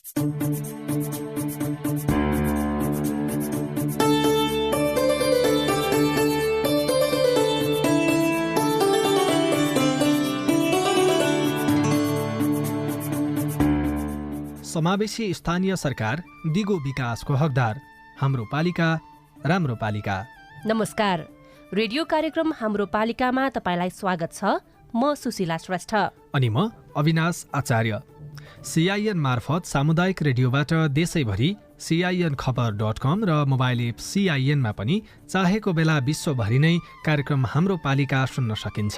समावेशी स्थानीय सरकार दिगो विकासको हकदार। हाम्रो पालिका राम्रो पालिका। नमस्कार, रेडियो कार्यक्रम हाम्रो पालिकामा तपाईलाई स्वागत छ। म सुशीला श्रेष्ठ अनि म अविनाश आचार्य। CIN मार्फत सामुदायिक रेडियोबाट देशैभरि CINखबर.com र मोबाइल एप CINमा पनि चाहेको बेला विश्वभरि नै कार्यक्रम हाम्रो पालिका सुन्न सकिन्छ।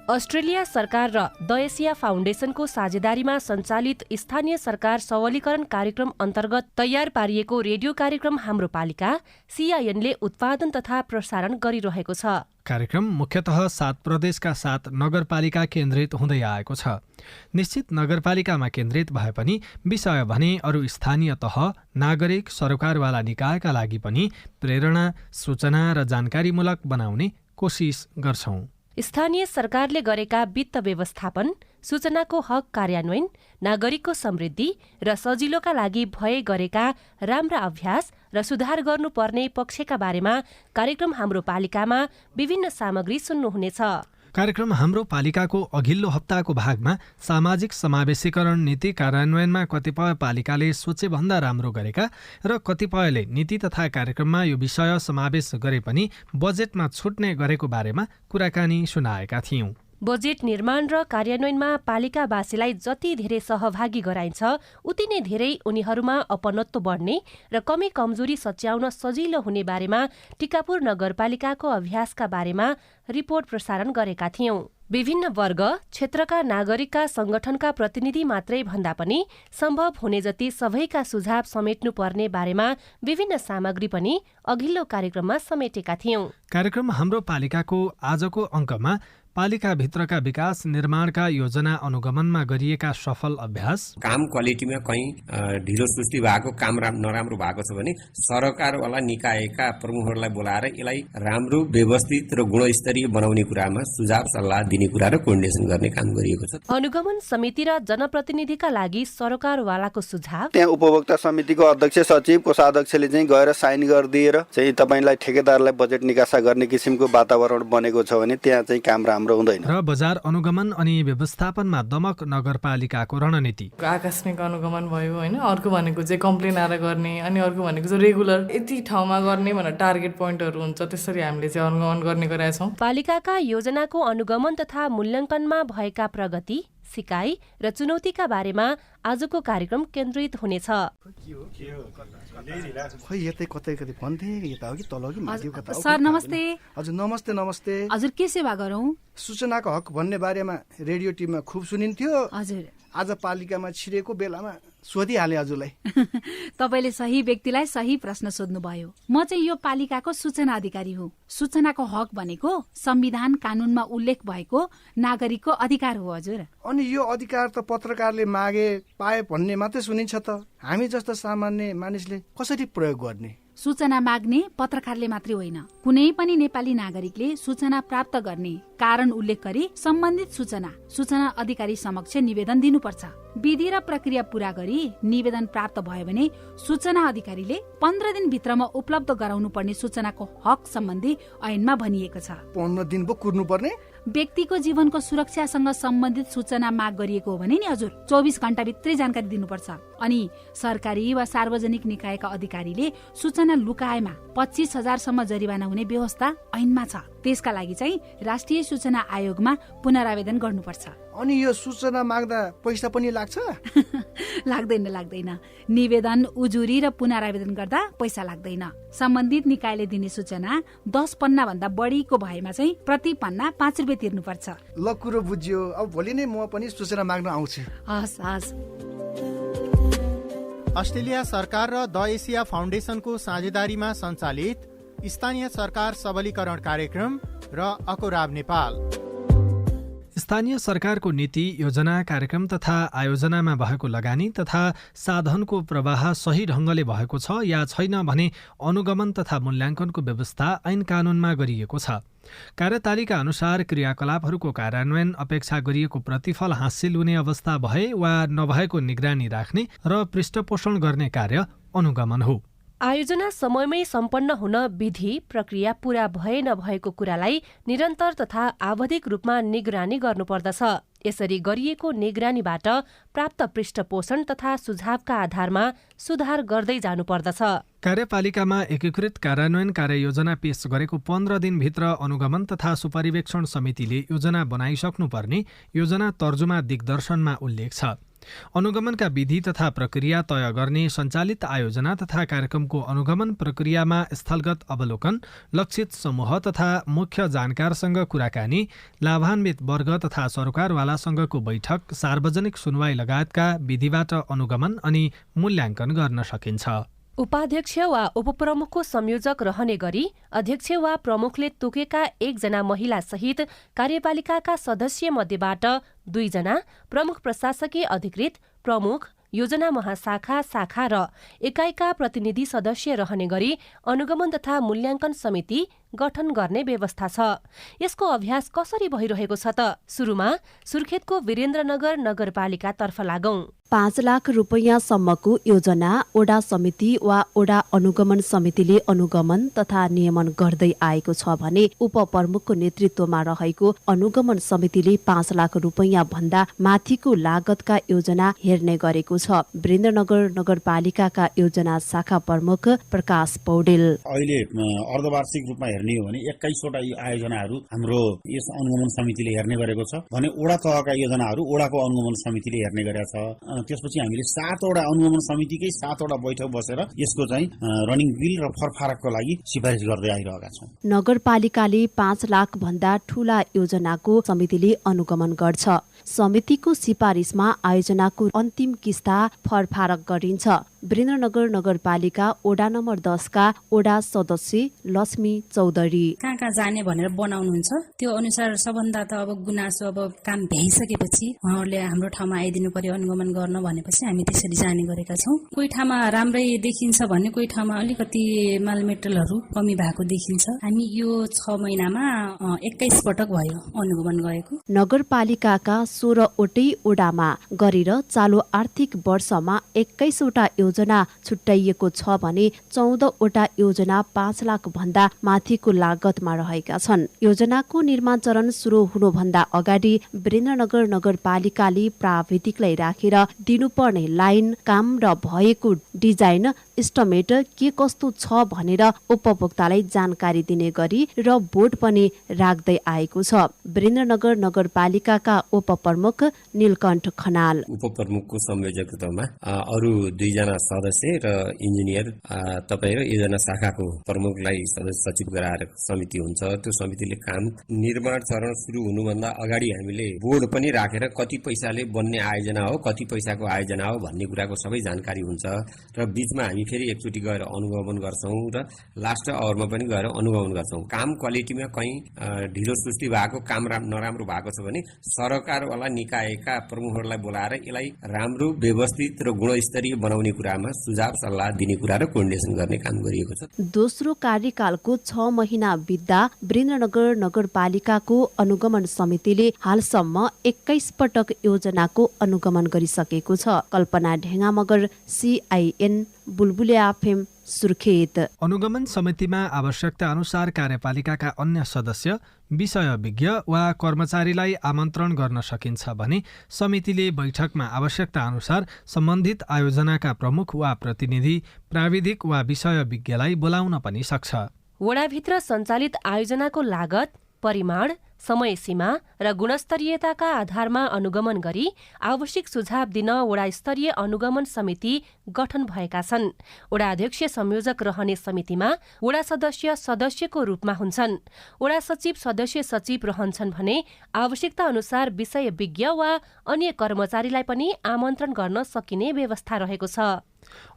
अस्ट्रेलिया सरकार र द एसिया फाउन्डेसनको साझेदारीमा सञ्चालित स्थानीय सरकार सबलीकरण कार्यक्रम अन्तर्गत तयार पारिएको रेडियो कार्यक्रम हाम्रो पालिका CINले उत्पादन तथा प्रसारण गरिरहेको छ। कार्यक्रम मुख्यतः 7 प्रदेशका 7 नगरपालिका केन्द्रित हुँदै आएको छ। निश्चित नगरपालिकामा केन्द्रित भए पनि विषय भने अरू स्थानीय तह, नागरिक, सरकारवाला निकायका लागि पनि प्रेरणा, सूचना र जानकारीमूलक बनाउने कोसिस गर्छौं। स्थानीय सरकारले गरेका वित्त व्यवस्थापन, सूचनाको हक कार्यान्वयन, नागरिकको समृद्धि र सजिलोका लागि भए गरेका राम्रा अभ्यास र सुधार गर्नुपर्ने पक्षका बारेमा कार्यक्रम हाम्रो पालिकामा विभिन्न सामग्री सुन्नुहुनेछ। कार्यक्रम हाम्रो पालिकाको अघिल्लो हप्ताको भागमा सामाजिक समावेशीकरण नीति कार्यान्वयनमा कतिपय पालिकाले सोचेभन्दा राम्रो गरेका र कतिपयले नीति तथा कार्यक्रममा यो विषय समावेश गरे पनि बजेटमा छुट्ने गरेको बारेमा कुराकानी सुनाएका थियौं। बजेट निर्माण र कार्यान्वयनमा पालिकावासीलाई जति धेरै सहभागी गराइन्छ उति नै धेरै उनीहरूमा अपनत्व बढ्ने र कमी कमजोरी सच्याउन सजिलो हुने बारेमा टिकापुर नगरपालिकाको अभ्यासका बारेमा रिपोर्ट प्रसारण गरेका थियौं। विभिन्न वर्ग, क्षेत्रका नागरिकका संगठनका प्रतिनिधि मात्रै भन्दा पनि सम्भव हुने जति सबैका सुझाव समेट्नुपर्ने बारेमा विभिन्न सामग्री पनि अघिल्लो कार्यक्रममा समेटेका थियौं। कार्यक्रम हाम्रो पालिकाको आजको अङ्कमा पालिकाभित्रका विकास निर्माणका योजना अनुगमनमा गरिएका सफल अभ्यास, काम क्वालिटीमा कहीँ ढिलो सुस्ती भएको, काम नराम्रो भएको छ भने सरकारवाला निकायका प्रमुखहरूलाई बोलाएर यसलाई राम्रो, व्यवस्थित र गुणस्तरीय बनाउने कुरामा सुझाव सल्लाह दिने कुरा र कोर्डिनेसन गर्ने काम गरिएको छ। अनुगमन समिति र जनप्रतिनिधिका लागि सरकारवालाको सुझाव, त्यहाँ उपभोक्ता समितिको अध्यक्ष, सचिव, कोषाध्यक्षले चाहिँ गएर साइन गरिदिएर चाहिँ तपाईलाई ठेकेदारलाई बजेट निकासा गर्ने किसिमको वातावरण बनेको छ भने त्यहाँ चाहिँ काम र बजार अनुगमन अनि व्यवस्थापनमा दमक नगरपालिकाको रणनीति। आकस्मिक अनुगमन भयो होइन, अर्को भनेको चाहिँ कम्प्लेन आएर गर्ने, अनि अर्को भनेको चाहिँ रेगुलर यति ठाउँमा गर्ने भनेर टार्गेट पोइन्टहरू हुन्छ, त्यसरी हामीले चाहिँ अनुगमन गर्ने गरेका छौँ। पालिकाका योजनाको अनुगमन तथा मूल्याङ्कनमा भएका प्रगति, सिकाइ र चुनौतीका बारेमा आजको कार्यक्रम केन्द्रित हुनेछ। सर नमस्ते। हजुर नमस्ते। नमस्ते हजुर, के सेवा गरौँ? सूचनाको हक भन्ने बारेमा रेडियो टिममा खुब सुनिन्थ्यो। हजुर, आज पालिकामा छिरेको बेलामा सोधिहाले हजुरलाई। तपाईले सही व्यक्तिलाई सही प्रश्न सोध्नुभयो। म चाहिँ यो पालिकाको सूचना अधिकारी हुँ। सूचनाको हक भनेको संविधान कानूनमा उल्लेख भएको नागरिकको अधिकार हो हजुर। अनि यो अधिकार त पत्रकारले मागे पाए भन्ने मात्रै सुनिन्छ त, हामी जस्तो सामान्य मानिसले कसरी प्रयोग गर्ने? सूचना माग्ने पत्रकारले मात्रै होइन, कुनै पनि नेपाली नागरिकले सूचना प्राप्त गर्ने कारण उल्लेख गरी सम्बन्धित सूचना अधिकारी समक्ष निवेदन दिनुपर्छ। विधि र प्रक्रिया पूरा गरी निवेदन प्राप्त भयो भने सूचना अधिकारीले 15 दिन भित्रमा उपलब्ध गराउनु पर्ने सूचनाको हक सम्बन्धी ऐनमा भनिएको छ। 15 दिन पो कुर्नु पर्ने? व्यक्तिको जीवनको सुरक्षासँग सम्बन्धित सूचना माग गरिएको हो भने नि हजुर 24 घण्टा भित्रै जानकारी दिनुपर्छ। अनि सरकारी वा सार्वजनिक निकायका अधिकारीले सूचना लुकाएमा 25,000 सम्म जरिवाना हुने व्यवस्था ऐनमा छ। त्यसका लागि चाहिँ राष्ट्रिय सूचना आयोगमा पुनरावेदन गर्नुपर्छ। अनि यो सूचना माग्दा पैसा पनि लाग्छ? लाग्दैन। निवेदन, उजुरी र पुनरावेदन गर्दा पैसा लाग्दैन। सम्बन्धित निकायले दिने सूचना 10 पन्ना भन्दा बढीको भएमा चाहिँ प्रति पन्ना 5 रुपियाँ तिर्नुपर्छ। ल, कुरो बुझ्यो। अब भोलि नै म पनि सूचना माग्न आउँछु। हस्। अस्ट्रेलिया सरकार र द एसिया फाउन्डेसनको साझेदारीमा सञ्चालित स्थानीय सरकार सबलीकरण कार्यक्रम र अकोराब नेपाल स्थानीय सरकारको नीति, योजना, कार्यक्रम तथा आयोजनामा भएको लगानी तथा साधनको प्रवाह सही ढङ्गले भएको छ या छैन भने अनुगमन तथा मूल्याङ्कनको व्यवस्था ऐन कानुनमा गरिएको छ। कार्यतालिका अनुसार क्रियाकलापहरूको कार्यान्वयन अपेक्षा गरिएको प्रतिफल हासिल हुने अवस्था भए वा नभएको निगरानी राख्ने र पृष्ठपोषण गर्ने कार्य अनुगमन हो। आयोजना समयमै सम्पन्न हुन विधि प्रक्रिया पूरा भए नभएको कुरालाई निरन्तर तथा आवधिक रूपमा निगरानी गर्नुपर्दछ। यसरी गरिएको निगरानीबाट प्राप्त पृष्ठपोषण तथा सुझावका आधारमा सुधार गर्दै जानुपर्दछ। कार्यपालिकामा एकीकृत कार्यान्वयन कार्ययोजना पेश गरेको 15 दिनभित्र अनुगमन तथा सुपरिवेक्षण समितिले योजना बनाइसक्नुपर्ने योजना तर्जुमा दिग्दर्शनमा उल्लेख छ। अनुगमनका विधि तथा प्रक्रिया तय गर्ने, सञ्चालित आयोजना तथा कार्यक्रमको अनुगमन प्रक्रियामा स्थलगत अवलोकन, लक्षित समूह तथा मुख्य जानकारसँग कुराकानी, लाभान्वित वर्ग तथा सरकारवालासँगको बैठक, सार्वजनिक सुनवाई लगायतका विधिबाट अनुगमन अनि मूल्याङ्कन गर्न सकिन्छ। उपाध्यक्ष वा उपप्रमुखको संयोजक रहने गरी अध्यक्ष वा प्रमुखले तोकेका 1 जना महिला सहित कार्यपालिकाका सदस्य मध्येबाट 2 जना, प्रमुख प्रशासकीय अधिकृत, प्रमुख, योजना महाशाखा, शाखा र एकाइका प्रतिनिधि सदस्य रहने गरी अनुगमन तथा मूल्याङ्कन समिति गठन गर्ने व्यवस्था छ। यसको अभ्यास कसरी भइरहेको छ त? सुरुमा सुर्खेतको वीरेन्द्रनगर नगरपालिकातर्फ लागौं। 5 लाख रुपैयाँसम्मको योजना ओडा समिति वा ओडा अनुगमन समितिले अनुगमन तथा नियमन गर्दै आएको छ भने उपप्रमुखको नेतृत्वमा रहेको अनुगमन समितिले 5 लाख रुपैयाँ भन्दा माथिको लागतका योजना हेर्ने गरेको छ। वीरेन्द्रनगर नगरपालिकाका योजना शाखा प्रमुख प्रकाश पौडेल, अहिले अर्धवार्षिक रूपमा हेर्ने हो भने 21 वटा आयोजनाहरू हाम्रो यस अनुगमन समितिले हेर्ने गरेको छ भने ओडा तहका योजनाहरू ओडाको अनुगमन समितिले हेर्ने गरेको छ। त्यसपछि हामीले 7 वटा अनुगमन समितिकै 7 वटा बैठक बसेर यसको चाहिँ रनिङ बिल र फरफारकको लागि सिफारिस गर्दै आइरहेका छौँ। नगरपालिकाले 5 लाख भन्दा ठूला योजनाको समितिले अनुगमन गर्छ। समितिको सिफारिसमा आयोजनाको अन्तिम किस्ता फरफारक गरिन्छ। वीरेन्द्रनगर नगरपालिका ओडा नम्बर 10 का ओडा सदस्य लक्ष्मी चौधरी, कहाँ जाने भनेर बनाउनुहुन्छ, त्यो अनुसार सबभन्दा त अब गुनासो अब काम भइसकेपछि उहाँहरूले हाम्रो ठाउँमा आइदिनु पर्यो अनुगमन गर्न भनेपछि हामी त्यसरी जाने गरेका छौँ। कोही ठाउँमा राम्रै देखिन्छ भने कोही ठाउँमा अलिकति मालमेटलहरू कमी भएको देखिन्छ। हामी यो 6 महिनामा 21 पटक भयो अनुगमन गएको। नगरपालिकाका 16 वटै ओडामा गरेर चालु आर्थिक वर्षमा 21 वटा योजना छुट्याइएको छ भने 14 वटा योजना 5 लाख भन्दा माथिको लागतमा रहेका छन्। योजनाको निर्माण चरण सुरु हुनुभन्दा अगाडि वीरेन्द्रनगर नगरपालिकाले प्राविधिकलाई राखेर दिनुपर्ने लाइन, काम र भएको डिजाइन इस्टिमेट के कस्तो छ भनेर उपभोक्तालाई जानकारी दिने गरी र बोर्ड पनि राख्दै आएको छ। वीरेन्द्रनगर नगरपालिकाका उपप्रमुख नीलकण्ठ खनाल, उपप्रमुखको संयोजकत्वमा अरू 2 जना सदस्य र इन्जिनियर तपाईँ र योजना शाखाको प्रमुखलाई सदस्य सचिव गराएर समिति हुन्छ। त्यो समितिले काम निर्माण चरण सुरु हुनुभन्दा अगाडि हामीले बोर्ड पनि राखेर कति पैसाले बन्ने आयोजना हो, कति पैसाको आयोजना हो भन्ने कुराको सबै जानकारी हुन्छ र बीचमा हामी फेरि एकचोटि गएर अनुगमन गर्छौँ र लास्ट आवरमा पनि गएर अनुगमन गर्छौँ। काम क्वालिटीमा कहीँ ढिलो सुस्ती भएको, काम नराम्रो भएको छ भने सरकारवाला निकायका प्रमुखहरूलाई बोलाएर यसलाई राम्रो, व्यवस्थित र गुणस्तरीय बनाउने कुरामा सुझाव सल्लाह दिने कुरा र कोर्डिनेसन गर्ने काम गरिएको छ। दोस्रो कार्यकालको 6 महिना बित्दा वीरेन्द्रनगर नगरपालिकाको अनुगमन समितिले हालसम्म 21 पटक योजनाको अनुगमन गरिसकेको छ। कल्पना ढेङ्गा मगर, CIN, बुलबुले FM, सुर्खेत। अनुगमन समितिमा आवश्यकता अनुसार कार्यपालिकाका अन्य सदस्य, विषय विज्ञ वा कर्मचारीलाई आमन्त्रण गर्न सकिन्छ भने समितिले बैठकमा आवश्यकता अनुसार सम्बन्धित आयोजनाका प्रमुख वा प्रतिनिधि, प्राविधिक वा विषय विज्ञलाई बोलाउन पनि सक्छ। वडाभित्र सञ्चालित आयोजनाको लागत, परिमाण, समय सीमा र गुणस्तरीयताका आधारमा अनुगमन गरी आवश्यक सुझाव दिन वडा स्तरीय अनुगमन समिति गठन भएका छन्। वडा अध्यक्ष संयोजक रहने समितिमा वडा सदस्य सदस्यको रूपमा हुन्छन्। वडा सचिव सदस्य सचिव रहन्छन् भने आवश्यकता अनुसार विषय विज्ञ वा अन्य कर्मचारीलाई पनि आमन्त्रण गर्न सकिने व्यवस्था रहेको छ।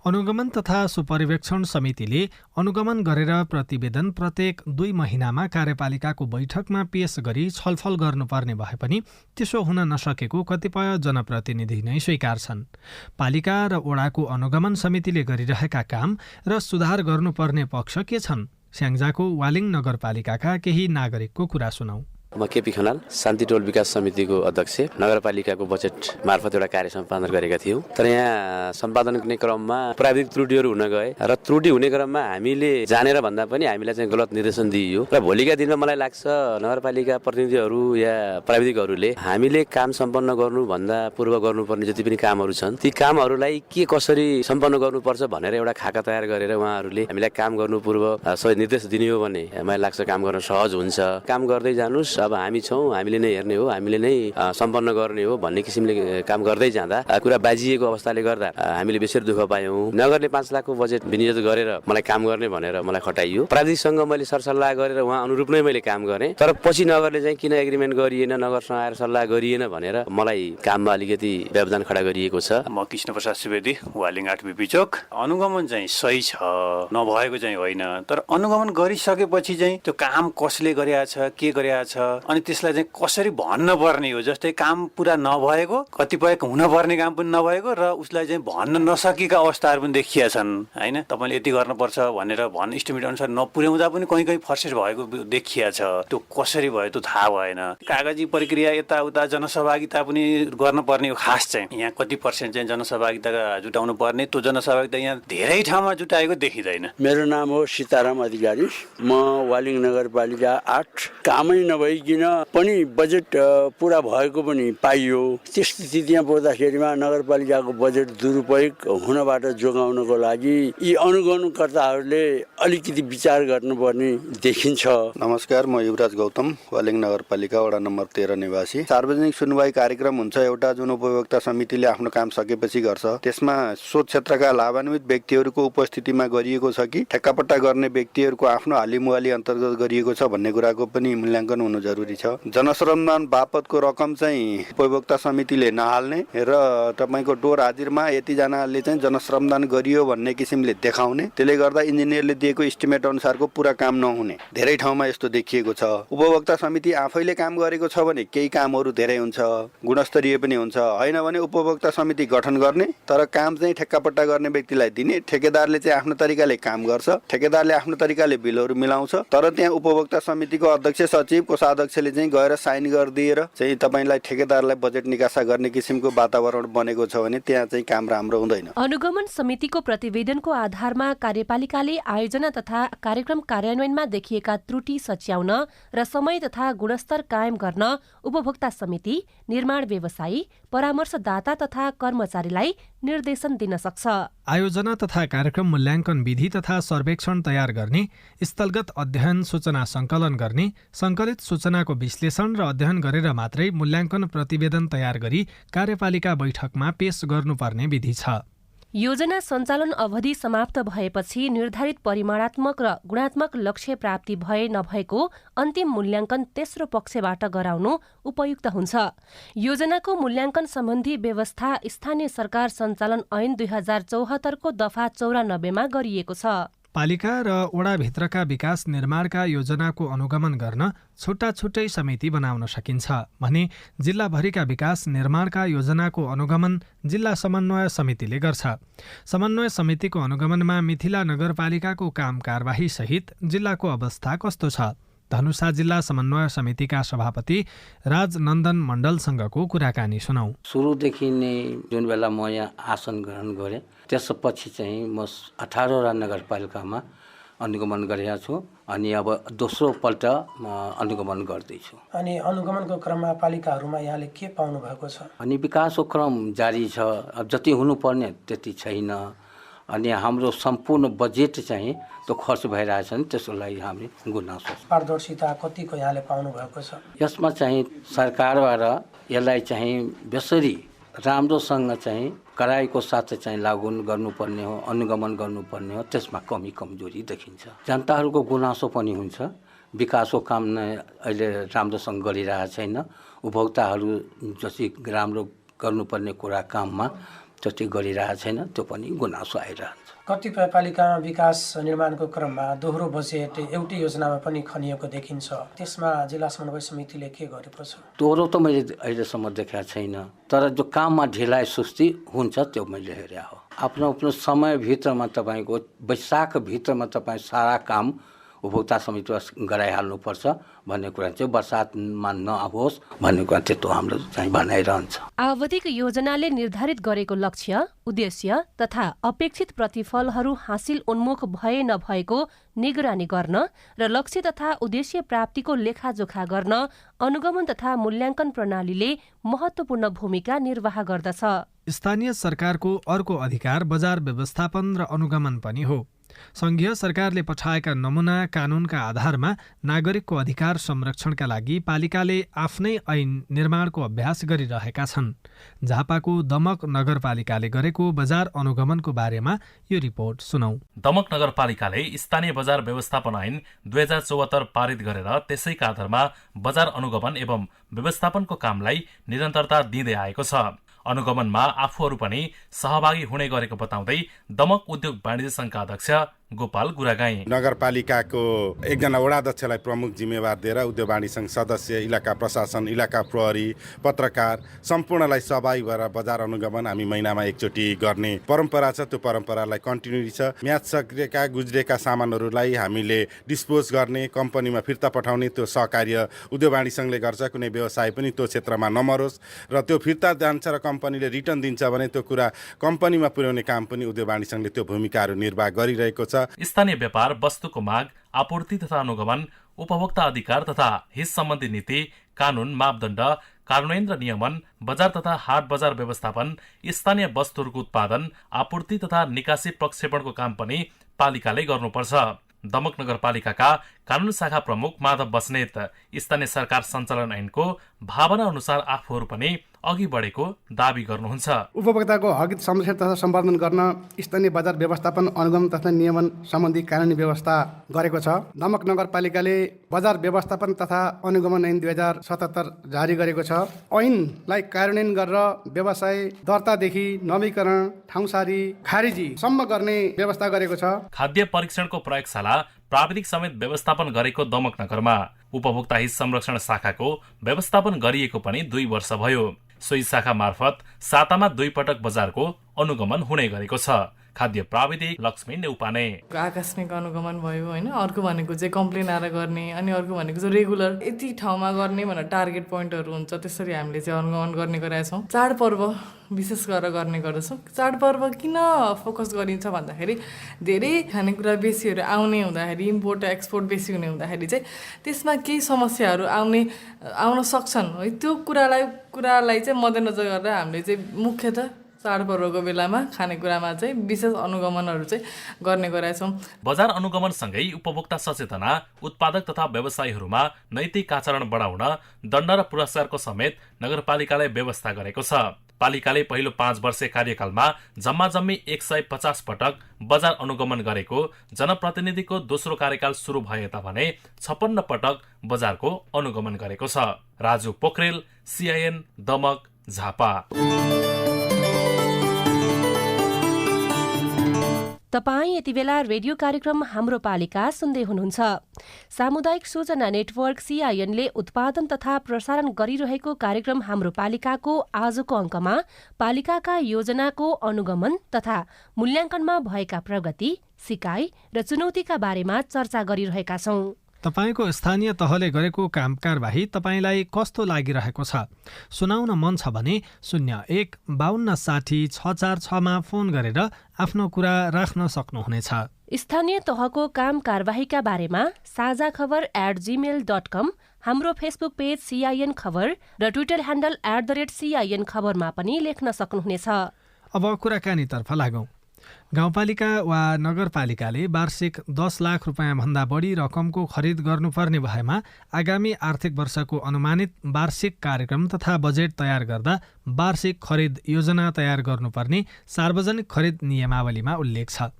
अनुगमन तथा सुपरिवेक्षण समितिले अनुगमन गरेर प्रतिवेदन प्रत्येक 2 महिनामा कार्यपालिकाको बैठकमा पेश गरी छलफल गर्नुपर्ने भए पनि त्यसो हुन नसकेको कतिपय जनप्रतिनिधि नै स्वीकार्छन्। पालिका र वडाको अनुगमन समितिले गरिरहेका काम र सुधार गर्नुपर्ने पक्ष के छन्? स्याङ्जाको वालिङ नगरपालिकाका केही नागरिकको कुरा सुनौ। म केपी खनाल, शान्ति टोल विकास समितिको अध्यक्ष। नगरपालिकाको बजेट मार्फत एउटा कार्य सम्पादन गरेका थियौँ, तर यहाँ सम्पादन गर्ने क्रममा प्राविधिक त्रुटिहरू हुन गए र त्रुटि हुने क्रममा हामीले जानेर भन्दा पनि हामीलाई चाहिँ गलत निर्देशन दिइयो र भोलिका दिनमा मलाई लाग्छ नगरपालिका प्रतिनिधिहरू या प्राविधिकहरूले हामीले काम सम्पन्न गर्नुभन्दा पूर्व गर्नुपर्ने जति पनि कामहरू छन् ती कामहरूलाई के कसरी सम्पन्न गर्नुपर्छ भनेर एउटा खाका तयार गरेर उहाँहरूले हामीलाई काम गर्नु पूर्व सही निर्देश दिने हो भने मलाई लाग्छ काम गर्न सहज हुन्छ। काम गर्दै जानुस्, अब हामी छौँ, हामीले नै हेर्ने हो, हामीले नै सम्पन्न गर्ने हो भन्ने किसिमले काम गर्दै जाँदा कुरा बाजिएको अवस्थाले गर्दा हामीले बेसरी दुःख पायौँ। नगरले 5 लाखको बजेट विनियोजित गरेर मलाई काम गर्ने भनेर मलाई खटाइयो। प्राविधिकसँग मैले सरसल्लाह गरेर उहाँ अनुरूप नै मैले काम गरेँ, तर पछि नगरले चाहिँ किन एग्रिमेन्ट गरिएन, नगरसँग आएर सल्लाह गरिएन भनेर मलाई काममा अलिकति व्यवधान खडा गरिएको छ। म कृष्ण प्रसाद सुवेदी, वालिङ 8 बिपी चोक। अनुगमन चाहिँ सही छ, नभएको चाहिँ होइन, तर अनुगमन गरिसकेपछि चाहिँ त्यो काम कसले गरेको छ, के गरेको छ, अनि त्यसलाई चाहिँ कसरी भन्न पर्ने हो। जस्तै काम पुरा नभएको, कतिपय हुनपर्ने काम पनि नभएको र उसलाई चाहिँ भन्न नसकेका अवस्थाहरू पनि देखिया छन् हैन। तपाईँले यति गर्नुपर्छ भनेर इस्टिमेट अनुसार नपुर्याउँदा पनि कहीँ कहीँ फर्सेस भएको देखिया छ। त्यो कसरी भयो त्यो थाहा भएन। कागजी प्रक्रिया यताउता जनसहभागिता पनि गर्नुपर्ने हो। खास चाहिँ यहाँ कति पर्सेन्ट चाहिँ जनसहभागिता जुटाउनु पर्ने, त्यो जनसहभागिता यहाँ धेरै ठाउँमा जुटाएको देखिँदैन। मेरो नाम हो सीताराम अधिकारी, म वालिङ नगरपालिका 8। कामै नभइकन पनि बजेट पुरा भएको पनि पाइयो। त्यस्तो स्थितिमा पर्दाखेरिमा नगरपालिकाको बजेट दुरुपयोग हुनबाट जोगाउनको लागि यी अनुगमनकर्ताहरूले अलिकति विचार गर्नुपर्ने देखिन्छ। नमस्कार, म युवराज गौतम, वालिङ नगरपालिका वडा नम्बर 13 निवासी। सार्वजनिक सुनवाई कार्यक्रम हुन्छ एउटा जुन उपभोक्ता समितिले आफ्नो काम सकेपछि गर्छ, त्यसमा सो क्षेत्रका लाभान्वित व्यक्तिहरूको उपस्थितिमा गरिएको छ कि ठेक्कापट्टा गर्ने व्यक्तिहरूको आफ्नो हालिमुहाली अन्तर्गत गरिएको छ भन्ने कुराको पनि मूल्याङ्कन हुनु जरुरी छ। जनश्रमदान बापतको रकम चाहिँ उपभोक्ता समितिले नहाल्ने र तपाईँको डोर हाजिरमा यतिजनाले चाहिँ जनश्रमदान गरियो भन्ने किसिमले देखाउने, त्यसले गर्दा इन्जिनियरले दिएको इस्टिमेट अनुसारको पुरा काम नहुने धेरै ठाउँमा यस्तो देखिएको छ। उपभोक्ता समिति आफैले काम गरेको छ भने केही कामहरू धेरै हुन्छ, गुणस्तरीय पनि हुन्छ, होइन भने उपभोक्ता समिति गठन गर्ने तर काम चाहिँ ठेक्कापट्टा गर्ने व्यक्तिलाई दिने। ठेकेदारले चाहिँ आफ्नो तरिकाले काम गर्छ, ठेकेदारले आफ्नो तरिकाले बिलहरू मिलाउँछ, तर त्यहाँ उपभोक्ता समितिको अध्यक्ष सचिव कोषाध्यक्षले चाहिँ गएर साइन गरिदिएर चाहिँ तपाईँलाई ठेकेदारलाई बजेट निकासा गर्ने किसिमको वातावरण बनेको छ भने त्यहाँ चाहिँ काम राम्रो हुँदैन। अनुगमन समितिको प्रतिवेदनको आधारमा कार्यपालिकाले आयोजना तथा कार्यक्रम कार्यान्वयनमा देखिएका त्रुटि सच्याउन र समय तथा गुणस्तर कायम गर्न उपभोक्ता समिति, निर्माण व्यवसायी, परामर्शदाता तथा कर्मचारीलाई निर्देशन दिन सक्छ। आयोजना तथा कार्यक्रम मूल्याङ्कन विधि तथा सर्वेक्षण तयार गर्ने, स्थलगत अध्ययन सूचना सङ्कलन गर्ने, सङ्कलित सूचनाको विश्लेषण र अध्ययन गरेर मात्रै मूल्याङ्कन प्रतिवेदन तयार गरी कार्यपालिका बैठकमा पेश गर्नुपर्ने विधि छ। योजना सञ्चालन अवधि समाप्त भएपछि निर्धारित परिमाणात्मक र गुणात्मक लक्ष्य प्राप्ति भए नभएको अन्तिम मूल्याङ्कन तेस्रो पक्षबाट गराउनु उपयुक्त हुन्छ। योजनाको मूल्याङ्कन सम्बन्धी व्यवस्था स्थानीय सरकार सञ्चालन ऐन 2074 को दफा 94 मा गरिएको छ। पालिका र वडाभित्रका विकास निर्माणका योजनाको अनुगमन गर्न छुट्टा छुट्टै समिति बनाउन सकिन्छ भने जिल्लाभरिका विकास निर्माणका योजनाको अनुगमन जिल्ला समन्वय समितिले गर्छ। समन्वय समितिको अनुगमनमा मिथिला नगरपालिकाको काम कारबाही सहित जिल्लाको अवस्था कस्तो छ? धनुषा जिल्ला समन्वय समितिका सभापति राजनन्दन मण्डलसँगको कुराकानी सुनौ। सुरुदेखि नै जुन बेला म यहाँ आसन ग्रहण गरेँ त्यसपछि चाहिँ म 18वटा नगरपालिकामा अनुगमन गरेका छु अनि अब दोस्रो पल्ट म अनुगमन गर्दैछु। अनि अनुगमनको क्रममा पालिकाहरूमा यहाँले के पाउनु भएको छ? अनि विकासको क्रम जारी छ, अब जति हुनुपर्ने त्यति छैन। अनि हाम्रो सम्पूर्ण बजेट चाहिँ त्यो खर्च भइरहेछ नि त्यसको लागि हामी गुनासो। पारदर्शिता कतिको यहाँले पाउनु भएको छ? यसमा चाहिँ सरकारबाट यसलाई चाहिँ बेसरी राम्रोसँग चाहिँ कडाइको साथ चाहिँ लागू गर्नुपर्ने हो, अनुगमन गर्नुपर्ने हो, त्यसमा कमी कमजोरी देखिन्छ। जनताहरूको गुनासो पनि हुन्छ, विकासको काम अहिले राम्रोसँग गरिरहेको छैन, उपभोक्ताहरू जति राम्रो गर्नुपर्ने कुरा काममा जति गरिरहेको छैन त्यो पनि गुनासो आइरहन्छ। कतिपय पालिकामा विकास निर्माणको क्रममा दोहोरो बजेट एउटै योजनामा पनि खनिएको देखिन्छ, त्यसमा जिल्ला समन्वय समितिले के गरेको छ? दोहोरो त मैले अहिलेसम्म देखाएको छैन, तर जो काममा ढिलाइ सुस्ती हुन्छ त्यो मैले हेरे हो। आफ्नो समयभित्रमा तपाईँको वैशाखभित्रमा तपाईँ सारा काम उपभोक्ता समितिमा गराइहाल्नुपर्छ भन्ने कुरा चाहिँ बर्सातमा नहोस् भन्ने कुरा त्यस्तो हाम्रो चाहिँ भनाइरहन्छ। आवधिक योजनाले निर्धारित गरेको लक्ष्य, उद्देश्य तथा अपेक्षित प्रतिफलहरू हासिल उन्मुख भए नभएको निगरानी गर्न र लक्ष्य तथा उद्देश्य प्राप्तिको लेखाजोखा गर्न अनुगमन तथा मूल्याङ्कन प्रणालीले महत्त्वपूर्ण भूमिका निर्वाह गर्दछ। स्थानीय सरकारको अर्को अधिकार बजार व्यवस्थापन र अनुगमन पनि हो। संघीय सरकारले पठाएका नमुना कानूनका आधारमा नागरिकको अधिकार संरक्षणका लागि पालिकाले आफ्नै ऐन निर्माणको अभ्यास गरिरहेका छन्। झापाको दमक नगरपालिकाले गरेको बजार अनुगमनको बारेमा यो रिपोर्ट सुनौ। दमक नगरपालिकाले स्थानीय बजार व्यवस्थापन ऐन 2074 पारित गरेर त्यसैका आधारमा बजार अनुगमन एवं व्यवस्थापनको कामलाई निरन्तरता दिँदै आएको छ। अनुगमनमा आफूहरू पनि सहभागी हुने गरेको बताउँदै दमक उद्योग वाणिज्य संघका अध्यक्ष गोपाल गुरागाई, नगरपालिकाको एकजना वडाध्यक्षलाई प्रमुख जिम्मेवार दिएर उद्योग वाणिज्य संघ सदस्य, इलाका प्रशासन, इलाका प्रहरी, पत्रकार सम्पूर्णलाई सहभागी भएर बजार अनुगमन हामी महिनामा एकचोटि गर्ने परम्परा छ। त्यो परम्परालाई कन्टिन्युटी छ। म्याच सकेका गुज्रेका सामानहरूलाई हामीले डिस्पोज गर्ने, कम्पनीमा फिर्ता पठाउने त्यो सहकार्य उद्योग वाणिज्य संघले गर्छ। कुनै व्यवसाय पनि त्यो क्षेत्रमा नमरोस् र त्यो फिर्ता जान्छ र कम्पनीले रिटर्न दिन्छ भने त्यो कुरा कम्पनीमा पुर्याउने काम पनि उद्योग वाणिज्य संघले त्यो भूमिकाहरू निर्वाह गरिरहेको छ। स्थानीय व्यापार, वस्तुको माग, आपूर्ति तथा अनुगमन, उपभोक्ता अधिकार तथा हित सम्बन्धी नीति, कानून, मापदण्ड, कार्यान्वयन र नियमन, बजार तथा हाट बजार व्यवस्थापन, स्थानीय वस्तुहरूको उत्पादन, आपूर्ति तथा निकासी प्रक्षेपणको काम पनि पालिकाले गर्नुपर्छ। दमक नगरपालिकाका कानून शाखा प्रमुख माधव बस्नेत स्थानीय सरकार सञ्चालन ऐनको भावना अनुसार आफूहरू पनि अघि बढेको दावी गर्नुहुन्छ। उपभोक्ताको हक संरक्षण तथा सम्पादन गर्न स्थानीय बजार व्यवस्थापन, अनुगमन तथा नियमन सम्बन्धी कानुनी व्यवस्था गरेको छ। दमक नगरपालिकाले बजार व्यवस्थापन तथा अनुगमन ऐन 2077 जारी गरेको छ। ऐनलाई कार्यान्वयन गरेर व्यवसाय दर्तादेखि नवीकरण, ठाउँसारी, खारिजी सम्म गर्ने व्यवस्था गरेको छ। खाद्य परीक्षणको प्रयोगशाला प्राविधिक समेत व्यवस्थापन गरेको दमक नगरमा उपभोक्ता हित संरक्षण शाखाको व्यवस्थापन गरिएको पनि 2 वर्ष भयो। सोही शाखा मार्फत सातामा 2 पटक बजारको अनुगमन हुने गरेको छ। खाद्य प्राविधिक लक्ष्मी नेउपाने, आकस्मिक अनुगमन भयो होइन, अर्को भनेको चाहिँ कम्प्लेन आएर गर्ने, अनि अर्को भनेको चाहिँ रेगुलर यति ठाउँमा गर्ने भनेर टार्गेट पोइन्टहरू हुन्छ। त्यसरी हामीले चाहिँ अनुगमन गर्ने गरेका छौँ। चाडपर्व विशेष गरेर गर्ने गर्दछौँ। चाडपर्व किन फोकस गरिन्छ भन्दाखेरि धेरै खानेकुरा बेसीहरू आउने हुँदाखेरि, इम्पोर्ट एक्सपोर्ट बेसी हुने हुँदाखेरि चाहिँ त्यसमा केही समस्याहरू आउन सक्छन् है। त्यो कुरालाई चाहिँ मध्यनजर गरेर हामीले चाहिँ मुख्यतः चाडपर्वको बेलामा खानेकुरामा चाहिँ विशेष अनुगमनहरू चाहिँ गर्ने गरेका छौँ। बजार अनुगमन सँगै उपभोक्ता सचेतना, उत्पादक तथा व्यवसायीहरूमा नैतिक आचरण बढाउन दण्ड र पुरस्कारको समेत नगरपालिकाले व्यवस्था गरेको छ। पालिकाले पहिलो 5 वर्षे कार्यकालमा जम्मी 150 पटक बजार अनुगमन गरेको जनप्रतिनिधिको दोस्रो कार्यकाल सुरु भए तापनि 56 पटक बजारको अनुगमन गरेको छ। राजु पोखरेल, CIN दमक, झापा। तपाईँ यति बेला रेडियो कार्यक्रम हाम्रो पालिका सुन्दै हुनुहुन्छ। सामुदायिक सूचना नेटवर्क CINले उत्पादन तथा प्रसारण गरिरहेको कार्यक्रम हाम्रो पालिकाको आजको अङ्कमा पालिकाका योजनाको अनुगमन तथा मूल्याङ्कनमा भएका प्रगति, सिकाइ र चुनौतीका बारेमा चर्चा गरिरहेका छौँ। तपाईँको स्थानीय तहले गरेको काम कारबाही तपाईँलाई कस्तो लागिरहेको छ? सुनाउन मन छ भने 01-5260-646 मा फोन गरेर आफ्नो कुरा राख्न सक्नुहुनेछ। स्थानीय तहको काम कारबाहीका बारेमा साझा खबर @gmail.com, हाम्रो फेसबुक पेज CIN खबर र ट्विटर ह्यान्डल @CIN खबरमा पनि लेख्न सक्नुहुनेछ। अब कुराकानीतर्फ लागौँ। गाउँपालिका वा नगरपालिकाले वार्षिक 10 लाख रुपियाँभन्दा बढी रकमको खरिद गर्नुपर्ने भएमा आगामी आर्थिक वर्षको अनुमानित वार्षिक कार्यक्रम तथा बजेट तयार गर्दा वार्षिक खरिद योजना तयार गर्नुपर्ने सार्वजनिक खरिद नियमावलीमा उल्लेख छ।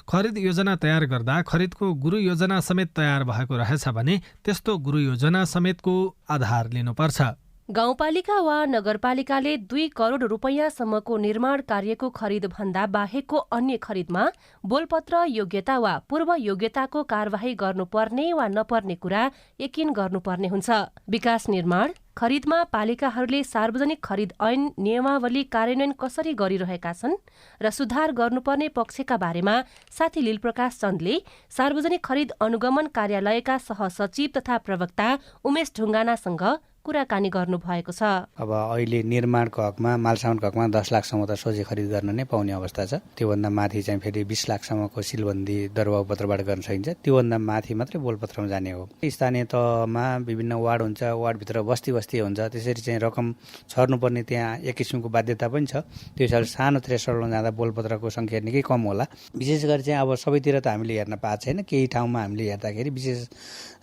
खरिद योजना तयार गर्दा खरिदको गुरु योजना समेत तयार भएको रहेछ भने त्यस्तो गुरु योजना समेतको आधार लिनुपर्छ। गाउँपालिका वा नगरपालिकाले 2 करोड रुपैयाँसम्मको निर्माण कार्यको खरिदभन्दा बाहेकको अन्य खरिदमा बोलपत्र योग्यता वा पूर्व योग्यताको कारबाही गर्नुपर्ने वा नपर्ने कुरा यकिन गर्नुपर्ने हुन्छ। विकास निर्माण खरिदमा पालिकाहरूले सार्वजनिक खरिद ऐन नियमावली कार्यान्वयन कसरी गरिरहेका छन् र सुधार गर्नुपर्ने पक्षका बारेमा साथी लीलप्रकाश चन्दले सार्वजनिक खरिद अनुगमन कार्यालयका सहसचिव तथा प्रवक्ता उमेश ढुङ्गानासँग कुराकानी गर्नुभएको छ। अब अहिले निर्माणको हकमा मालसामानको हकमा 10 लाखसम्म त सोझै खरिद गर्न नै पाउने अवस्था छ। त्योभन्दा माथि चाहिँ फेरि 20 लाखसम्मको सिलबन्दी दरबाउपत्रबाट गर्न सकिन्छ। त्योभन्दा माथि मात्रै बोलपत्रमा जाने हो। स्थानीय तहमा विभिन्न वार्ड हुन्छ, वार्डभित्र बस्ती बस्ती हुन्छ, त्यसरी चाहिँ रकम छर्नुपर्ने त्यहाँ एक किसिमको बाध्यता पनि छ। त्यो हिसाबले सानो थ्रेसहोल्डमा जाँदा बोलपत्रको सङ्ख्या निकै कम होला। विशेष गरी चाहिँ अब सबैतिर त हामीले हेर्न पाएको छैन। केही ठाउँमा हामीले हेर्दाखेरि विशेष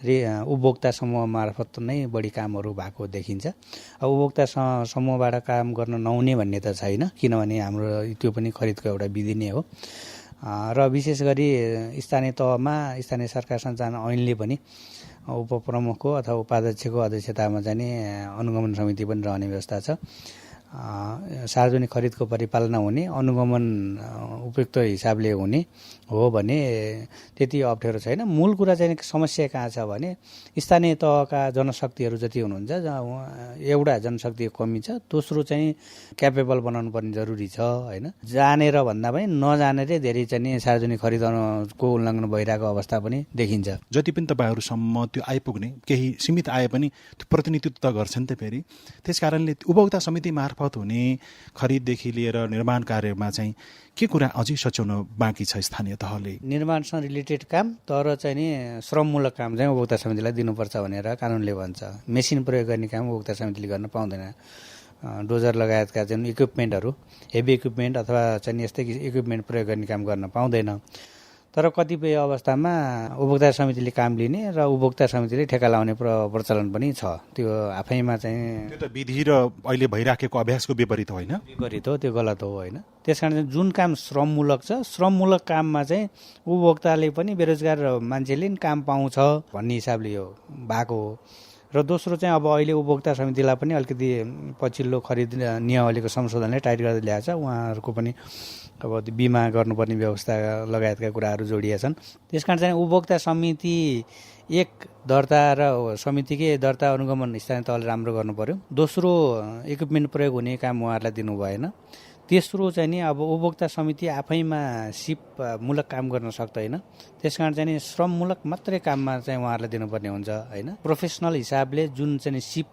उपभोक्ता समूह मार्फत नै बढी कामहरू भएको देखिन्छ। अब उपभोक्ता समूहबाट काम गर्न नहुने भन्ने त छैन, किनभने हाम्रो त्यो पनि खरिदको एउटा विधि नै हो। र विशेष गरी स्थानीय तहमा स्थानीय सरकार सञ्चालन ऐनले पनि उपप्रमुखको अथवा उपाध्यक्षको अध्यक्षतामा चाहिँ अनुगमन समिति पनि रहने व्यवस्था छ। सार्वजनिक खरिदको परिपालना हुने, अनुगमन उपयुक्त हिसाबले हुने हो भने त्यति अप्ठ्यारो छैन। मूल कुरा चाहिँ समस्या कहाँ छ भने स्थानीय तहका जनशक्तिहरू जति हुनुहुन्छ, एउटा जनशक्तिको कमी छ, दोस्रो चाहिँ क्यापेबल बनाउनु पर्ने जरुरी छ होइन। जानेर भन्दा पनि नजानेरै धेरै चाहिँ सार्वजनिक खरिदको उल्लङ्घन भइरहेको अवस्था पनि देखिन्छ। जति पनि तपाईँहरूसम्म त्यो आइपुग्ने केही सीमित आए पनि त्यो प्रतिनिधित्व गर्छन् त फेरि। त्यसकारणले उपभोक्ता समिति मार्फत हुने खरिददेखि लिएर निर्माण कार्यमा चाहिँ के कुरा अझै सच्याउन बाँकी छ स्थानीय तहले? निर्माणसँग रिलेटेड काम तर चाहिँ नि श्रममूलक काम चाहिँ उपभोक्ता समितिलाई दिनुपर्छ भनेर कानुनले भन्छ। मेसिन प्रयोग गर्ने काम उपभोक्ता समितिले गर्न पाउँदैन। डोजर लगायतका चाहिँ इक्विपमेन्टहरू, हेभी इक्विपमेन्ट अथवा चाहिँ यस्तै इक्विपमेन्ट प्रयोग गर्ने काम गर्न पाउँदैन। तर कतिपय अवस्थामा उपभोक्ता समितिले काम लिने र उपभोक्ता समितिले ठेका लाउने प्रचलन पनि छ। त्यो आफैमा चाहिँ त्यो त विधि र अहिले भइराखेको अभ्यासको विपरीत होइन? विपरीत हो, त्यो गलत हो होइन। त्यसकारण चाहिँ जुन काम श्रममूलक छ, श्रममूलक काममा चाहिँ उपभोक्ताले पनि बेरोजगार मान्छेले पनि काम पाउँछ भन्ने हिसाबले यो भएको हो। र दोस्रो चाहिँ अब अहिले उपभोक्ता समितिलाई पनि अलिकति पछिल्लो खरिद नियमावलीको संशोधनले टाइट गर्दै ल्याएको छ। उहाँहरूको पनि अब बिमा गर्नुपर्ने व्यवस्था लगायतका कुराहरू जोडिएका छन्। त्यसकारण चाहिँ उपभोक्ता समिति एक दर्ता र समितिकै दर्ता अनुगमन स्थानीय तहले राम्रो गर्नु पर्यो। दोस्रो इक्विपमेन्ट प्रयोग हुने काम उहाँहरूलाई दिनु भएन। तेस्रो चाहिँ नि अब उपभोक्ता समिति आफैमा सिपमूलक काम गर्न सक्दैन। त्यसकारण चाहिँ नि श्रममूलक मात्रै काममा चाहिँ उहाँहरूलाई दिनुपर्ने हुन्छ होइन। प्रोफेसनल हिसाबले जुन चाहिँ सिप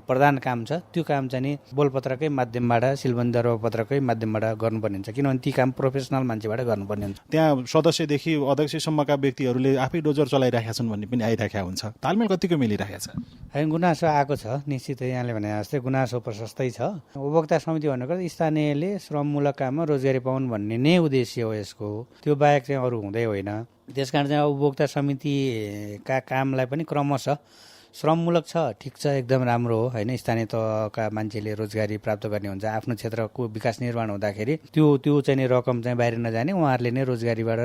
प्रधान काम छ त्यो काम चाहिँ नि बोलपत्रकै माध्यमबाट, सिलबन्दी दरबाउपत्रकै माध्यमबाट गर्नुपर्ने हुन्छ, किनभने ती काम प्रोफेसनल मान्छेबाट गर्नुपर्ने हुन्छ। त्यहाँ सदस्यदेखि अध्यक्षसम्मका व्यक्तिहरूले आफै डोजर चलाइरहेका छन् भन्ने पनि आइरहेका हुन्छ। तालमेल कतिको मिलिरहेको छ? होइन, गुनासो आएको छ निश्चितै। यहाँले भने जस्तै गुनासो प्रशस्तै छ। उपभोक्ता समिति भनेको स्थानीयले श्रममूलक काममा रोजगारी पाउन् भन्ने नै उद्देश्य हो यसको। त्यो बाहेक चाहिँ अरू हुँदै होइन। त्यसकारण चाहिँ उपभोक्ता समितिका कामलाई पनि क्रमशः श्रममूलक छ, ठिक छ, एकदम राम्रो हो होइन। स्थानीय तहका मान्छेले रोजगारी प्राप्त गर्ने हुन्छ। आफ्नो क्षेत्रको विकास निर्माण हुँदाखेरि त्यो चाहिँ रकम चाहिँ बाहिर नजाने, उहाँहरूले नै रोजगारीबाट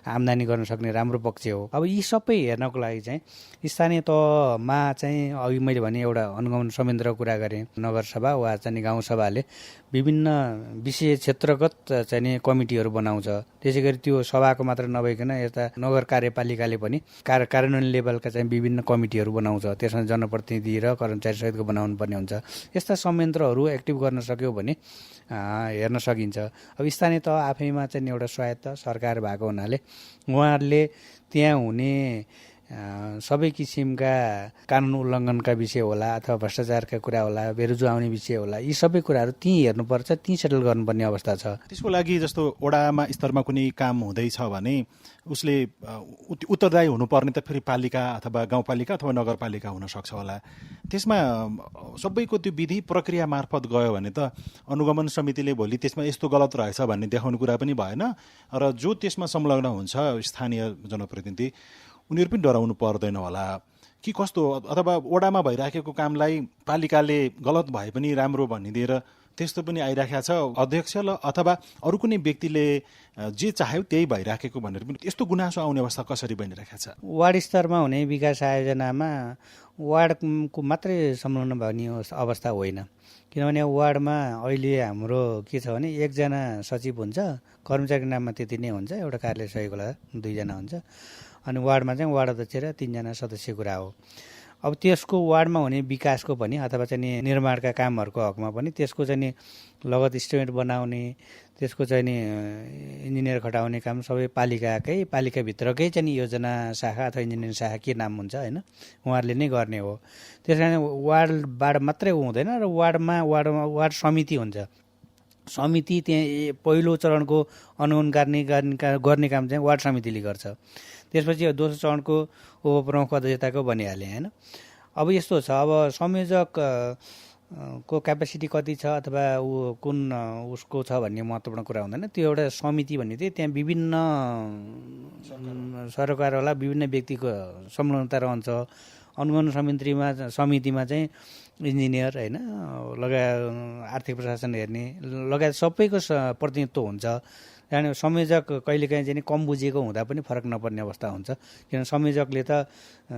आम्दानी गर्न सक्ने राम्रो पक्ष हो। अब यी सबै हेर्नको लागि चाहिँ स्थानीय तहमा चाहिँ अघि मैले भने एउटा अनुगमन संयन्त्रको कुरा गरेँ, नगरसभा वा चाहिँ गाउँसभाले विभिन्न विषय क्षेत्रगत चाहिँ कमिटीहरू बनाउँछ। त्यसै गरी त्यो सभाको मात्र नभइकन यता नगर कार्यपालिकाले पनि कार्यान्वयन लेभलका चाहिँ विभिन्न कमिटीहरू बनाउँछ। त्यसमा जनप्रतिनिधि र कर्मचारी सहितको बनाउनु पर्ने हुन्छ। यस्ता संयन्त्रहरू एक्टिभ गर्न सक्यो भने हेर्न सकिन्छ। अब स्थानीय तह आफैमा चाहिँ एउटा स्वायत्त सरकार भएको हुनाले उहाँहरूले त्यहाँ हुने सबै किसिमका कानुन उल्लङ्घनका विषय होला अथवा भ्रष्टाचारका कुरा होला, बेरोजु आउने विषय होला, यी सबै कुराहरू त्यहीँ हेर्नुपर्छ, त्यहीँ सेटल गर्नुपर्ने अवस्था छ। त्यसको लागि जस्तो वडामा स्तरमा कुनै काम हुँदैछ भने उसले उत्तरदायी हुनुपर्ने त फेरि पालिका अथवा गाउँपालिका अथवा नगरपालिका हुनसक्छ होला। त्यसमा सबैको त्यो विधि प्रक्रिया मार्फत गयो भने त अनुगमन समितिले भोलि त्यसमा यस्तो गलत रहेछ भन्ने देखाउने कुरा पनि भएन र जो त्यसमा संलग्न हुन्छ स्थानीय जनप्रतिनिधि उनीहरू पनि डराउनु पर्दैन होला कि कस्तो? अथवा वडामा भइराखेको कामलाई पालिकाले गलत भए पनि राम्रो भनिदिएर त्यस्तो पनि आइराखेको छ। अध्यक्ष अथवा अरू कुनै व्यक्तिले जे चाह्यो त्यही भइराखेको भनेर पनि यस्तो गुनासो आउने अवस्था कसरी बनिरहेको छ? वार्ड स्तरमा हुने विकास आयोजनामा वार्डको मात्रै संलग्न भन्ने अवस्था होइन, किनभने वार्डमा अहिले हाम्रो के छ भने एकजना सचिव हुन्छ, कर्मचारीको नाममा त्यति नै हुन्छ, एउटा कार्यालय सहयोगको लागि 2 जना हुन्छ, अनि वार्डमा चाहिँ वार्ड अध्यक्ष र 3 जना सदस्य कुरा हो। अब त्यसको वार्डमा हुने विकासको पनि अथवा चाहिँ निर्माणका कामहरूको हकमा पनि त्यसको चाहिँ लगत इस्टिमेट बनाउने, त्यसको चाहिँ इन्जिनियर खटाउने काम सबै पालिकाभित्रकै चाहिँ योजना शाखा अथवा इन्जिनियरिङ शाखा के नाम हुन्छ होइन, उहाँहरूले नै गर्ने हो। त्यस कारण वार्डबाट मात्रै हुँदैन र वार्ड समिति हुन्छ। समिति त्यहाँ पहिलो चरणको अनुगमन गर्ने काम चाहिँ वार्ड समितिले गर्छ। त्यसपछि दोस्रो चरणको उपप्रमुख अध्यक्षताको भनिहालेँ होइन। अब यस्तो छ, अब संयोजक को क्यापेसिटी कति छ अथवा कुन उसको छ भन्ने महत्त्वपूर्ण कुरा हुँदैन। त्यो एउटा समिति भन्ने चाहिँ त्यहाँ विभिन्न सरकारवाला विभिन्न व्यक्तिको संलग्नता रहन्छ। अनुगमन समितिमा चाहिँ इन्जिनियर होइन लगायत आर्थिक प्रशासन हेर्ने लगायत सबैको प्रतिनिधित्व हुन्छ। किनभने संयोजक कहिलेकाहीँ चाहिँ कम बुझेको हुँदा पनि फरक नपर्ने अवस्था हुन्छ, किनभने संयोजकले त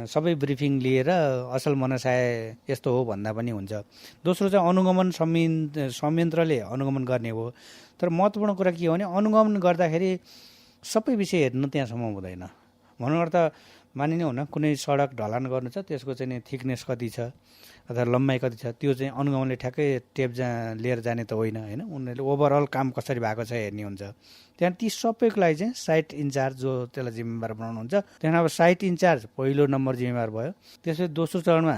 सबै ब्रिफिङ लिएर असल मनसाय यस्तो हो भन्दा पनि हुन्छ। दोस्रो चाहिँ अनुगमन संयन्त्रले अनुगमन गर्ने हो। तर महत्त्वपूर्ण कुरा के हो भने अनुगमन गर्दाखेरि सबै विषय हेर्नु त्यहाँसम्म हुँदैन। भन्नु अर्थ मानिने हुन कुनै सडक ढलान गर्नु छ, त्यसको चाहिँ थिकनेस कति छ अथवा लम्बाइ कति छ, त्यो चाहिँ अनुगमनले ठ्याक्कै टेप लिएर जाने त होइन होइन। उनीहरूले ओभरअल काम कसरी भएको छ हेर्ने हुन्छ। त्यहाँ ती सबैको लागि चाहिँ साइट इन्चार्ज जो त्यसलाई जिम्मेवार बनाउनुहुन्छ, त्यहाँदेखि अब साइट इन्चार्ज पहिलो नम्बर जिम्मेवार भयो। त्यसपछि दोस्रो चरणमा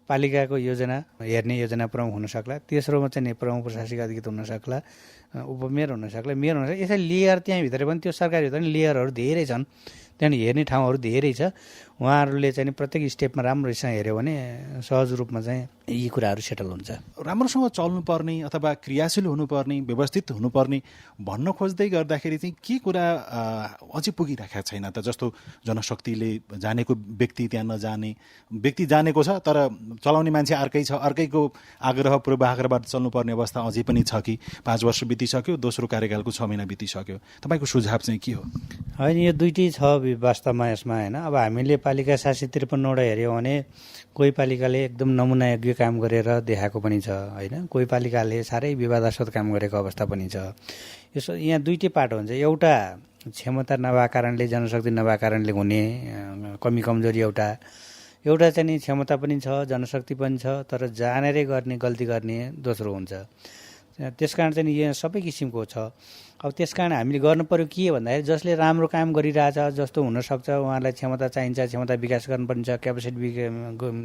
पालिकाको योजना हेर्ने योजना प्रमुख हुन सक्ला, तेस्रोमा चाहिँ प्रमुख प्रशासनिक अधिकृत हुन सक्ला, उपमेयर हुन सक्ला, मेयर हुन सक्ला। यसरी लेयर त्यहाँभित्र पनि त्यो सरकारभित्र पनि लेयरहरू धेरै छन्, त्यहाँदेखि हेर्ने ठाउँहरू धेरै छ। उहाँहरूले चाहिँ प्रत्येक स्टेपमा राम्रोसँग हेऱ्यो भने सहज रूपमा चाहिँ यी कुराहरू सेटल हुन्छ। राम्रोसँग चल्नुपर्ने अथवा क्रियाशील हुनुपर्ने, व्यवस्थित हुनुपर्ने भन्न खोज्दै गर्दाखेरि चाहिँ के कुरा अझै पुगिरहेको छैन त? जस्तो जनशक्तिले जानेको व्यक्ति त्यहाँ नजाने, व्यक्ति जानेको छ तर चलाउने मान्छे अर्कै छ, अर्कैको आग्रह पूर्वाग्रहबाट चल्नुपर्ने अवस्था अझै पनि छ कि 5 वर्ष बितिसक्यो, दोस्रो कार्यकालको 6 महिना बितिसक्यो? तपाईँको सुझाव चाहिँ के हो? होइन, यो दुइटै छ वास्तवमा यसमा होइन। अब हामीले पालिका 753वटा हेऱ्यौँ भने कोही पालिकाले एकदम नमुनायोग्य काम गरेर देखाएको पनि छ होइन, कोही पालिकाले साह्रै विवादास्पद काम गरेको अवस्था पनि छ। यसो यहाँ दुइटै पाटो हुन्छ। एउटा क्षमता नभएको कारणले, जनशक्ति नभएको कारणले हुने कमी कमजोरी एउटा चाहिँ क्षमता पनि छ, जनशक्ति पनि छ, तर जानेरै गर्ने गल्ती गर्ने दोस्रो हुन्छ। त्यसकारण चाहिँ यहाँ सबै किसिमको छ। अब त्यसकारण हामीले गर्नु पर्यो के भन्दाखेरि जसले राम्रो काम गरिरहेछ, जस्तो हुनसक्छ उहाँलाई क्षमता चाहिन्छ, क्षमता विकास गर्नुपर्ने छ, क्यापेसिटी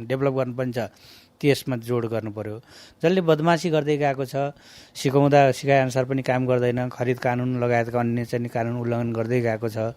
डेभलप गर्नुपर्ने छ, त्यसमा जोड गर्नु पर्यो। जसले बदमासी गर्दै गएको छ, सिकाएअनुसार पनि काम गर्दैन, खरिद कानुन लगायतका अन्य चाहिँ कानुन उल्लङ्घन गर्दै गएको छ,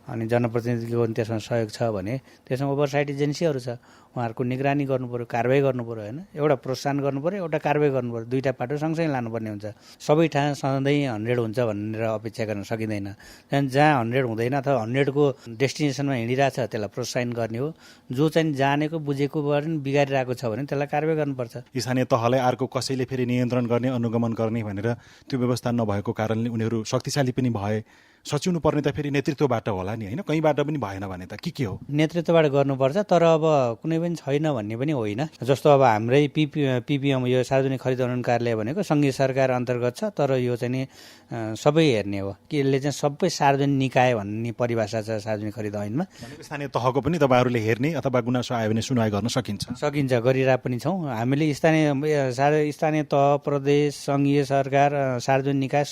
अनि जनप्रतिनिधिको त्यसमा सहयोग छ भने त्यसमा ओभरसाइट एजेन्सीहरू छ, उहाँहरूको निगरानी गर्नु पर्यो, कारवाही गर्नु पर्यो होइन। एउटा प्रोत्साहन गर्नु पर्यो, एउटा कारवाही गर्नु पर्यो, दुईवटा पाटो सँगसँगै लानुपर्ने हुन्छ। सबै ठाउँ सधैँ 100 हुन्छ भनेर अपेक्षा गर्न सकिँदैन। त्यहाँदेखि जहाँ 100 हुँदैन अथवा 100को डेस्टिनेसनमा हिँडिरहेछ त्यसलाई प्रोत्साहन गर्ने हो। जो चाहिँ जानेको बुझेको पनि बिगारिरहेको छ भने त्यसलाई कारवाही गर्नुपर्छ। स्थानीय तहलाई अर्को कसैले फेरि नियन्त्रण गर्ने, अनुगमन गर्ने भनेर त्यो व्यवस्था नभएको कारणले उनीहरू शक्तिशाली पनि भए। सचिनु पर्ने त फेरि नेतृत्वबाट होला नि होइन, कहीँबाट पनि भएन भने त के हो? नेतृत्वबाट गर्नुपर्छ, तर अब कुनै पनि छैन भन्ने पनि होइन। जस्तो अब हाम्रै पिपिएम यो सार्वजनिक खरिद अनुगमन कार्यालय भनेको सङ्घीय सरकार अन्तर्गत छ, तर यो चाहिँ सबै हेर्ने हो कि यसले चाहिँ सबै सार्वजनिक निकाय भन्ने परिभाषा छ सार्वजनिक खरिद ऐनमा। स्थानीय तहको पनि तपाईँहरूले हेर्ने अथवा गुनासो आयो भने सुनवाई गर्न सकिन्छ गरिरहेको पनि छौँ हामीले। स्थानीय तह, प्रदेश, सङ्घीय सरकार, सार्वजनिक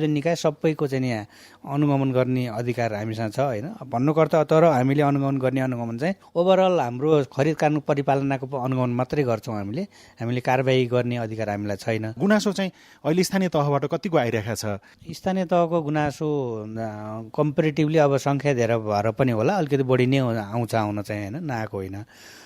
निकाय सबैको चाहिँ यहाँ अनुगमन गर्ने अधिकार हामीसँग छ होइन। भन्नुको अर्थ तर हामीले अनुगमन गर्ने अनुगमन चाहिँ ओभरअल हाम्रो खरिद कानुन परिपालनाको अनुगमन मात्रै गर्छौँ हामीले कारबाही गर्ने अधिकार हामीलाई छैन। गुनासो चाहिँ अहिले स्थानीय तहबाट कतिको आइरहेको छ? स्थानीय तहको गुनासो कम्पेरिटिभली अब सङ्ख्या धेरै भएर पनि होला अलिकति बढी नै आउन चाहिँ होइन, नआएको होइन।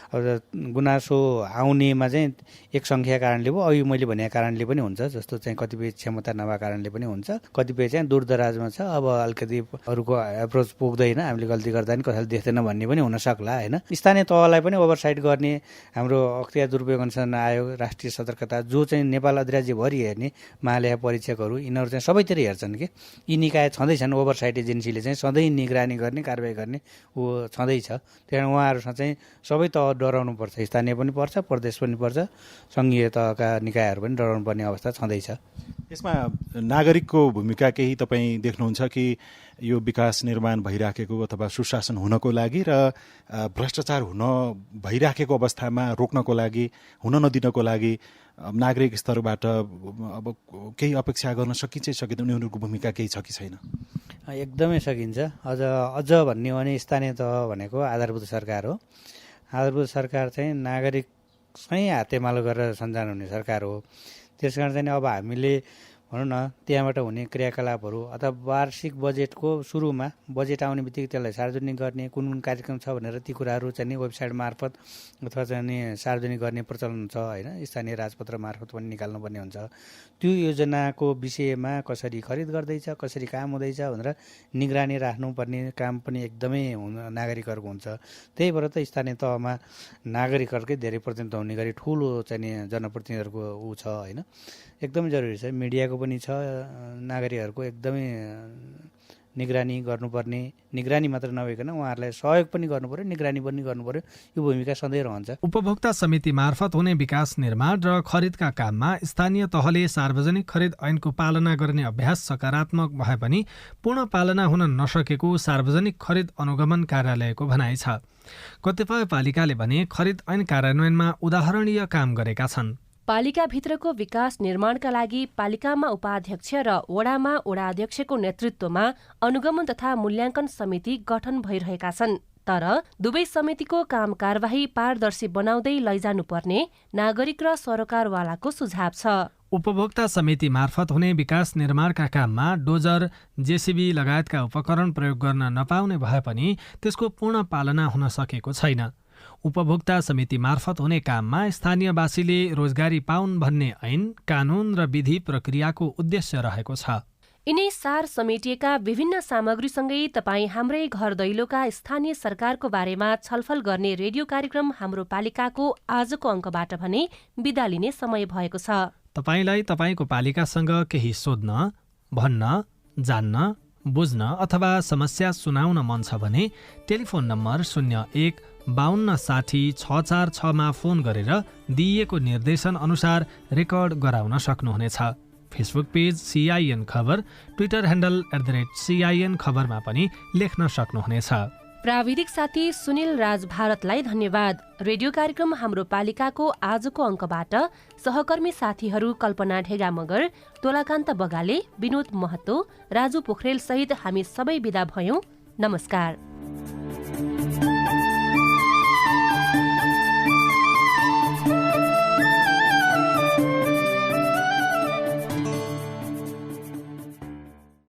गुनासो आउनेमा चाहिँ एक सङ्ख्या कारणले भयो, अघि मैले भनेको कारणले पनि हुन्छ, जस्तो चाहिँ कतिपय क्षमता नभएको कारणले पनि हुन्छ, कतिपय चाहिँ दूरदराजमा छ, अब अलिकति अरूको एप्रोच पुग्दैन, हामीले गल्ती गर्दा पनि कसैले देख्दैन भन्ने पनि हुन सक्ला होइन। स्थानीय तहलाई पनि ओभरसाइट गर्ने हाम्रो अख्तियार दुरुपयोग अनुसन्धान आयोग, राष्ट्रिय सतर्कता, जो चाहिँ नेपाल अधिराज्यभरि हेर्ने महालेखा परीक्षकहरू, यिनीहरू चाहिँ सबैतिर हेर्छन् कि यी निकाय छँदैछन्। ओभरसाइट एजेन्सीले चाहिँ सधैँ निगरानी गर्ने, कारबाही गर्ने ऊ छँदैछ। त्यही कारण उहाँहरूसँग चाहिँ सबै तह डराउनु पर्छ, स्थानीय पनि पर्छ, प्रदेश पनि पर्छ, सङ्घीय तहका निकायहरू पनि डराउनु पर्ने अवस्था छँदैछ। यसमा नागरिकको भूमिका केही तपाईँ देख्नुहुन्छ कि यो विकास निर्माण भइराखेको अथवा सुशासन हुनको लागि र भ्रष्टाचार हुन भइराखेको अवस्थामा रोक्नको लागि, हुन नदिनको लागि नागरिक स्तरबाट अब केही अपेक्षा गर्न सकिन्छ सकिँदैन, उनीहरूको भूमिका केही छ कि छैन? एकदमै सकिन्छ। अझ भन्ने हो भने स्थानीय तह भनेको आधारभूत सरकार हो। आधारभूत सरकार चाहिँ नागरिकसँगै हातेमालो गरेर सञ्चालन हुने सरकार हो। त्यस कारण चाहिँ अब हामीले भनौँ न त्यहाँबाट हुने क्रियाकलापहरू अथवा वार्षिक बजेटको सुरुमा बजेट आउने बित्तिकै त्यसलाई सार्वजनिक गर्ने, कुन कुन कार्यक्रम छ भनेर ती कुराहरू चाहिँ वेबसाइट मार्फत अथवा चाहिँ सार्वजनिक गर्ने प्रचलन छ होइन। स्थानीय राजपत्र मार्फत पनि निकाल्नुपर्ने हुन्छ। त्यो योजनाको विषयमा कसरी खरिद गर्दैछ, कसरी काम हुँदैछ भनेर निगरानी राख्नुपर्ने काम पनि एकदमै नागरिकहरूको हुन्छ। त्यही भएर त स्थानीय तहमा नागरिकहरूकै धेरै प्रतिनिधित्व हुने गरी ठुलो चाहिँ जनप्रतिनिधिहरूको ऊ छ होइन। एकदमै जरुरी छ, मिडियाको पनि छ, नागरिकहरूको एकदमै निगरानी गर्नुपर्ने, निगरानी मात्र नभइकन उहाँहरूलाई सहयोग पनि गर्नु पर्यो, निगरानी पनि गर्नु पर्यो। यो भूमिका सधैँ रहन्छ। उपभोक्ता समिति मार्फत हुने विकास निर्माण र खरिदका काममा स्थानीय तहले सार्वजनिक खरिद ऐनको पालना गर्ने अभ्यास सकारात्मक भए पनि पूर्ण पालना हुन नसकेको सार्वजनिक खरिद अनुगमन कार्यालयको भनाइ छ। कतिपय पालिकाले भने खरिद ऐन कार्यान्वयनमा उदाहरणीय काम गरेका छन्। पालिकाभित्रको विकास निर्माणका लागि पालिकामा उपाध्यक्ष र वडामा वडाध्यक्षको नेतृत्वमा अनुगमन तथा मूल्याङ्कन समिति गठन भइरहेका छन्। तर दुवै समितिको काम कारबाही पारदर्शी बनाउँदै लैजानुपर्ने नागरिक र सरकारवालाको सुझाव छ। उपभोक्ता समिति मार्फत हुने विकास निर्माणका काममा डोजर, जेसिबी लगायतका उपकरण प्रयोग गर्न नपाउने भए पनि त्यसको पूर्ण पालना हुन सकेको छैन। उपभोक्ता समिति मार्फत हुने काममा स्थानीयवासीले रोजगारी पाउन् भन्ने ऐन, कानून र विधि प्रक्रियाको उद्देश्य रहेको छ। यिनै सार समेटिएका विभिन्न सामग्रीसँगै तपाईँ हाम्रै घर दैलोका स्थानीय सरकारको बारेमा छलफल गर्ने रेडियो कार्यक्रम हाम्रो पालिकाको आजको अङ्कबाट भने बिदा लिने समय भएको छ। तपाईलाई तपाईको पालिकासँग केही सोध्न, भन्न, जान्न, बुझ्न अथवा समस्या सुनाउन मन छ भने टेलिफोन नम्बर 01-5260-646 मा फोन गरेर दिइएको निर्देशन अनुसार रेकर्ड गराउन सक्नुहुनेछ। फेसबुक पेज CIN खबर, ट्विटर ह्यान्डल @CIN खबरमा पनि लेख्न सक्नुहुनेछ। प्राविधिक साथी सुनिल राज भारतलाई धन्यवाद। रेडियो कार्यक्रम हाम्रो पालिकाको आजको अङ्कबाट सहकर्मी साथीहरू कल्पना ढेगा मगर, तोलाकान्त बगाले, विनोद महतो, राजु पोखरेल सहित हामी सबै बिदा भयौं। नमस्कार।